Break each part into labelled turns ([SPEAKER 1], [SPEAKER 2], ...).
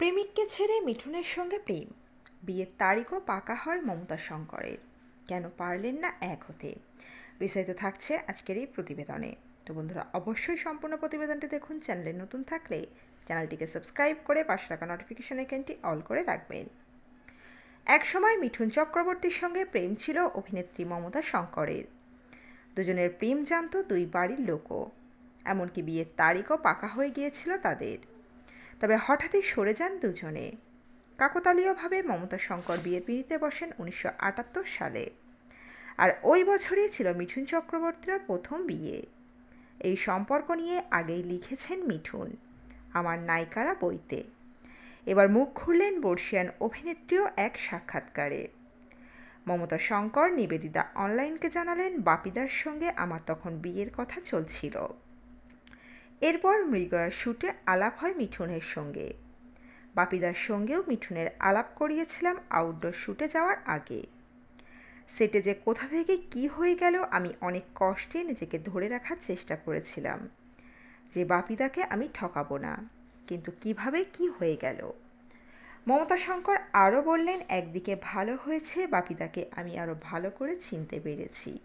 [SPEAKER 1] প্রেমিককে ছেড়ে মিঠুনের সঙ্গে প্রেম, বিয়ের তারিখও পাকা হয় মমতা শঙ্করের। কেন পারলেন না এক হতে? বিস্তারিত থাকছে আজকের এই প্রতিবেদনে। তো বন্ধুরা, অবশ্যই সম্পূর্ণ প্রতিবেদনটি দেখুন। চ্যানেলে নতুন থাকলে চ্যানেলটিকে সাবস্ক্রাইব করে পাশে রাখা নোটিফিকেশন আইকনটি অল করে রাখবেন। একসময় মিঠুন চক্রবর্তীর সঙ্গে প্রেম ছিল অভিনেত্রী মমতা শঙ্করের। দুজনের প্রেম জানত দুই বাড়ির লোকও, এমনকি বিয়ের তারিখও পাকা হয়ে গিয়েছিল তাদের। তবে হঠাৎই সরে যান দুজনে। কাকতালীয়ভাবে মমতা শঙ্কর বিয়ের পিঁড়িতে বসেন 1978 সালে। আর ওই বছরই ছিল মিঠুন চক্রবর্তীর প্রথম বিয়ে। এই সম্পর্ক নিয়ে আগেই লিখেছেন মিঠুন আমার নায়িকারা বইতে। এবার মুখ খুললেন বর্ষিয়ান অভিনেত্রীও এক সাক্ষাৎকারে। মমতা শঙ্কর নিবেদিতা অনলাইনকে জানালেন, বাপিদার সঙ্গে আমার তখন বিয়ের কথা চলছিল। এরপর মৃগয়া শুটে আলাপ হয় মিঠুনের সঙ্গে। বাপিদার সঙ্গেও মিঠুনের আলাপ করিয়েছিলাম আউটডোর শুটে যাওয়ার আগে। সেটে যে কোথা থেকে কি হয়ে গেল আমি অনেক কষ্টে নিজেকে ধরে রাখার চেষ্টা করেছিলাম যে বাপিদাকে আমি ঠকাবো না, কিন্তু কিভাবে কি হয়ে গেল। মমতা শঙ্কর আরও বললেন, একদিকে ভালো হয়েছে বাপিদাকে আমি আরও ভালো করে চিনতে পেরেছি।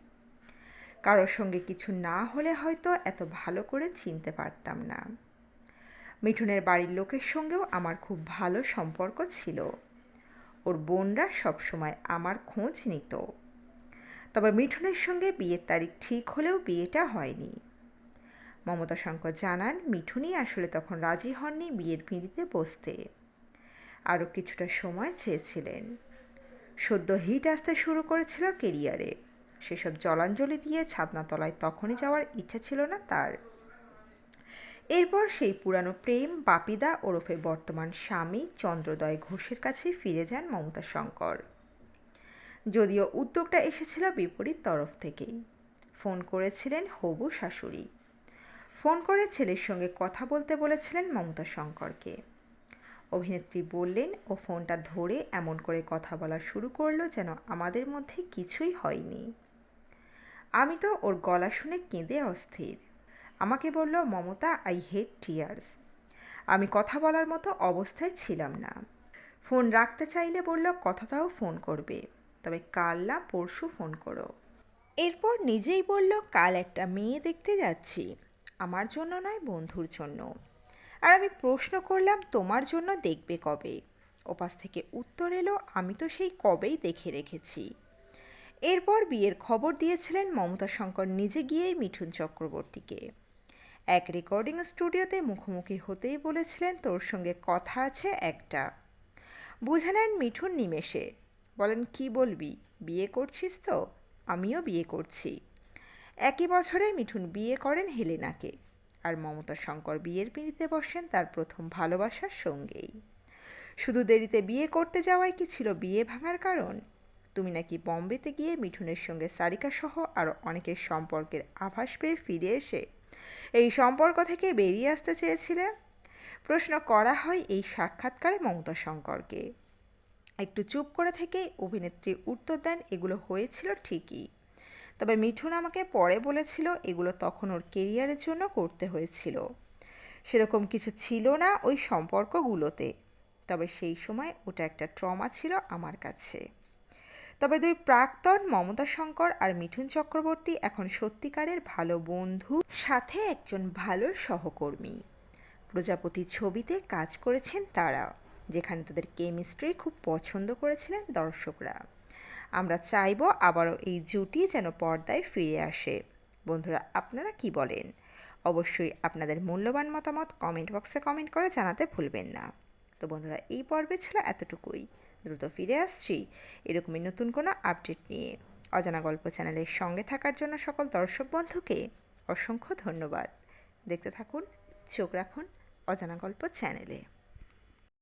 [SPEAKER 1] কারোর সঙ্গে কিছু না হলে হয়তো এত ভালো করে চিনতে পারতাম না। মিঠুনের বাড়ির লোকের সঙ্গেও আমার খুব ভালো সম্পর্ক ছিল। ওর বোনরা সবসময় আমার খোঁজ নিত। তবে মিঠুনের সঙ্গে বিয়ের তারিখ ঠিক হলেও বিয়েটা হয়নি। মমতা শঙ্কর জানান, মিঠুনই আসলে তখন রাজি হননি বিয়ের পিঁড়িতে বসতে। আরও কিছুটা সময় চেয়েছিলেন। সদ্য হিট আসতে শুরু করেছিল কেরিয়ারে। সেসব জলাঞ্জলি দিয়ে ছাদনাতলায় তখনই যাওয়ার ইচ্ছা ছিল না তার। এরপর সেই পুরানো প্রেম বাপিদা ওরফে বর্তমান স্বামী চন্দ্রোদয় ঘোষের কাছে ফিরে যান মমতা শঙ্কর। যদিও উদ্যোগটা এসেছিল বিপরীত তরফ থেকেই। ফোন করেছিলেন হবু শাশুড়ি। ফোন করে ছেলের সঙ্গে কথা বলতে বলেছিলেন মমতা শঙ্করকে। অভিনেত্রী বললেন, ও ফোনটা ধরে এমন করে কথা বলা শুরু করলো যেন আমাদের মধ্যে কিছুই হয়নি। আমি তো ওর গলা শুনে কেঁদে অস্থির। আমাকে বলল, মমতা, আই হেট টিয়ার্স। আমি কথা বলার মতো অবস্থায় ছিলাম না। ফোন রাখতে চাইলে বলল, কথাটাও ফোন করবে, তবে কাল না পরশু ফোন করো। এরপর নিজেই বলল, কাল একটা মেয়ে দেখতে যাচ্ছি, আমার জন্য নয় বন্ধুর জন্য। আর আমি প্রশ্ন করলাম, তোমার জন্য দেখবে কবে? ওপাশ থেকে উত্তর এলো, আমি তো সেই কবেই দেখে রেখেছি। এরপর বিয়ের খবর দিয়েছিলেন মমতা শঙ্কর নিজে গিয়েই মিঠুন চক্রবর্তীকে। এক রেকর্ডিং স্টুডিওতে মুখোমুখি হতেই বলেছিলেন, তোর সঙ্গে কথা আছে একটা। বুঝে নেন মিঠুন নিমেষে। বলেন, কি বলবি, বিয়ে করছিস তো? আমিও বিয়ে করছি। একই বছরে মিঠুন বিয়ে করেন হেলেনাকে। আর মমতা শঙ্কর বিয়ের পিঁড়িতে বসেন তার প্রথম ভালোবাসার সঙ্গেই। শুধু দেরিতে বিয়ে করতে যাওয়াই কি ছিল বিয়ে ভাঙার কারণ? তুমি নাকি বম্বেতে গিয়ে মিঠুনের সঙ্গে সারিকা সহ আরও অনেকের সম্পর্কের আভাস পেয়ে ফিরে এসে এই সম্পর্ক থেকে বেরিয়ে আসতে চেয়েছিলে? প্রশ্ন করা হয় এই সাক্ষাৎকারে মমতা শঙ্করকে। একটু চুপ করে থেকেই অভিনেত্রী উত্তর দেন, এগুলো হয়েছিল ঠিকই, তবে মিঠুন আমাকে পরে বলেছিল এগুলো তখন ওর কেরিয়ারের জন্য করতে হয়েছিল। সেরকম কিছু ছিল না ওই সম্পর্কগুলোতে, তবে সেই সময় ওটা একটা ট্রমা ছিল আমার কাছে। তবে দুই প্রাক্তন মমতা শঙ্কর আর মিঠুন চক্রবর্তী এখন সত্যিকারের ভালো বন্ধু, সাথে একজন ভালো সহকর্মী। প্রজাপতি ছবিতে কাজ করেছেন তারা, যেখানে তাদের কেমিস্ট্রি খুব পছন্দ করেছিলেন দর্শকরা। আমরা চাইব আবারও এই জুটি যেন পর্দায় ফিরে আসে। বন্ধুরা, আপনারা কি বলেন? অবশ্যই আপনাদের মূল্যবান মতামত কমেন্ট বক্সে কমেন্ট করে জানাতে ভুলবেন না। তো বন্ধুরা, এই পর্বে ছিল এতটুকুই। দ্রুত ফিরে আসছি এরকমই নতুন কোনো আপডেট নিয়ে। অজানা গল্প চ্যানেলের সঙ্গে থাকার জন্য সকল দর্শক বন্ধুকে অসংখ্য ধন্যবাদ। দেখতে থাকুন, চোখ রাখুন অজানা গল্প চ্যানেলে।